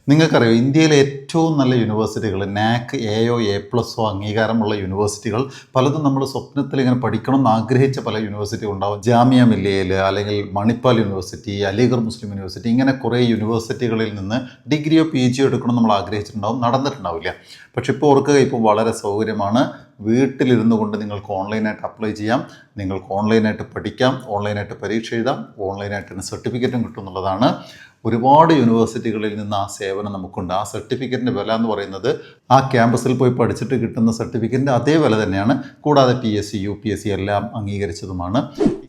നിങ്ങൾക്കറിയോ ഇന്ത്യയിലെ ഏറ്റവും നല്ല യൂണിവേഴ്സിറ്റികൾ നാക് എയോ എ+ഓ അംഗീകാരമുള്ള യൂണിവേഴ്സിറ്റികൾ പലതും നമ്മൾ സ്വപ്നത്തിൽ ഇങ്ങനെ പഠിക്കണം എന്ന് ആഗ്രഹിച്ച പല യൂണിവേഴ്സിറ്റി ഉണ്ടാവും. ജാമിയ മില്ലിയയിൽ അല്ലെങ്കിൽ മണിപ്പാൽ യൂണിവേഴ്സിറ്റി, അലിഗർ മുസ്ലിം യൂണിവേഴ്സിറ്റി, ഇങ്ങനെ കുറേ യൂണിവേഴ്സിറ്റികളിൽ നിന്ന് ഡിഗ്രിയോ പി ജിയോ എടുക്കണം നമ്മൾ ആഗ്രഹിച്ചിട്ടുണ്ടാവും, നടന്നിട്ടുണ്ടാവില്ല. പക്ഷെ ഇപ്പോൾ ഓർക്കുക, ഇപ്പോൾ വളരെ സൗകര്യമാണ്. വീട്ടിലിരുന്നു കൊണ്ട് നിങ്ങൾക്ക് ഓൺലൈനായിട്ട് അപ്ലൈ ചെയ്യാം, നിങ്ങൾക്ക് ഓൺലൈനായിട്ട് പഠിക്കാം, ഓൺലൈനായിട്ട് പരീക്ഷ എഴുതാം, ഓൺലൈനായിട്ട് സർട്ടിഫിക്കറ്റും കിട്ടും എന്നുള്ളതാണ്. ഒരുപാട് യൂണിവേഴ്സിറ്റികളിൽ നിന്ന് ആ സേവനം നമുക്കുണ്ട്. ആ സർട്ടിഫിക്കറ്റിൻ്റെ വില എന്ന് പറയുന്നത് ആ ക്യാമ്പസിൽ പോയി പഠിച്ചിട്ട് കിട്ടുന്ന സർട്ടിഫിക്കറ്റിൻ്റെ അതേ വില തന്നെയാണ്. കൂടാതെ PSC, UPSC എല്ലാം അംഗീകരിച്ചതുമാണ്.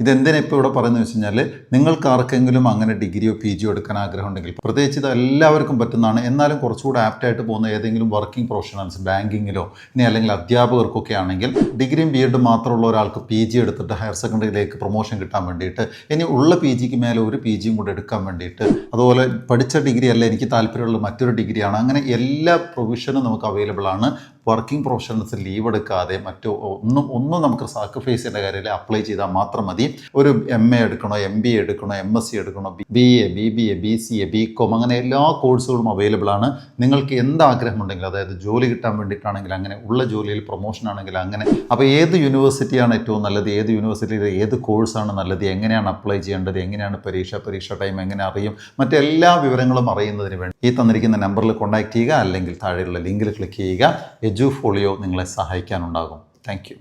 ഇതെന്തിനാ ഇപ്പോൾ ഇവിടെ പറയുന്നത് വെച്ച് കഴിഞ്ഞാൽ, നിങ്ങൾക്ക് ആർക്കെങ്കിലും അങ്ങനെ ഡിഗ്രിയോ പി ജിയോ എടുക്കാൻ ആഗ്രഹം ഉണ്ടെങ്കിൽ, പ്രത്യേകിച്ച് ഇത് എല്ലാവർക്കും പറ്റുന്നതാണ്, എന്നാലും കുറച്ചുകൂടെ ആപ്റ്റായിട്ട് പോകുന്ന ഏതെങ്കിലും വർക്കിംഗ് പ്രൊഫഷണൽസ്, ബാങ്കിങ്ങിലോ ഇനി അല്ലെങ്കിൽ അധ്യാപകർക്കൊക്കെ ആണെങ്കിൽ, ഡിഗ്രിയും BEd മാത്രമുള്ള ഒരാൾക്ക് PG എടുത്തിട്ട് ഹയർ സെക്കൻഡറിയിലേക്ക് പ്രൊമോഷൻ കിട്ടാൻ വേണ്ടിയിട്ട്, ഇനി ഉള്ള PGക്ക് മേലെ ഒരു PGയും കൂടെ എടുക്കാൻ വേണ്ടിയിട്ട്, അതുപോലെ പഠിച്ച ഡിഗ്രി അല്ല എനിക്ക് താല്പര്യമുള്ള മറ്റൊരു ഡിഗ്രിയാണ്, അങ്ങനെ എല്ലാ പ്രൊവിഷനും നമുക്ക് അവൈലബിൾ ആണ്. വർക്കിംഗ് പ്രൊഫഷണൽസ് ലീവ് എടുക്കാതെ ഒന്നും നമുക്ക് സാക്രിഫൈസ് ചെയ്യേണ്ട കാര്യമില്ല. അപ്ലൈ ചെയ്താൽ മാത്രം മതി. ഒരു MA എടുക്കണോ, MBA എടുക്കണോ, MSc എടുക്കണോ, BA, BBA, BCA, BCom, അങ്ങനെ എല്ലാ കോഴ്സുകളും അവൈലബിൾ ആണ്. നിങ്ങൾക്ക് എന്ത് ആഗ്രഹമുണ്ടെങ്കിലും, അതായത് ജോലി കിട്ടാൻ വേണ്ടിയിട്ടാണെങ്കിൽ അങ്ങനെ, ഉള്ള ജോലിയിൽ പ്രൊമോഷൻ ആണെങ്കിൽ അങ്ങനെ. അപ്പോൾ ഏത് യൂണിവേഴ്സിറ്റിയാണ് ഏറ്റവും നല്ലത്, ഏത് യൂണിവേഴ്സിറ്റിയിൽ ഏത് കോഴ്സാണ് നല്ലത്, എങ്ങനെയാണ് അപ്ലൈ ചെയ്യേണ്ടത്, എങ്ങനെയാണ് പരീക്ഷ ടൈം എങ്ങനെ അറിയും, മറ്റെല്ലാ വിവരങ്ങളും അറിയുന്നതിന് വേണ്ടി ഈ തന്നിരിക്കുന്ന നമ്പറിൽ കോൺടാക്ട് ചെയ്യുക, അല്ലെങ്കിൽ താഴെയുള്ള ലിങ്കിൽ ക്ലിക്ക് ചെയ്യുക. എജുഫോളിയോ നിങ്ങളെ സഹായിക്കാനുണ്ടാകും. Thank you.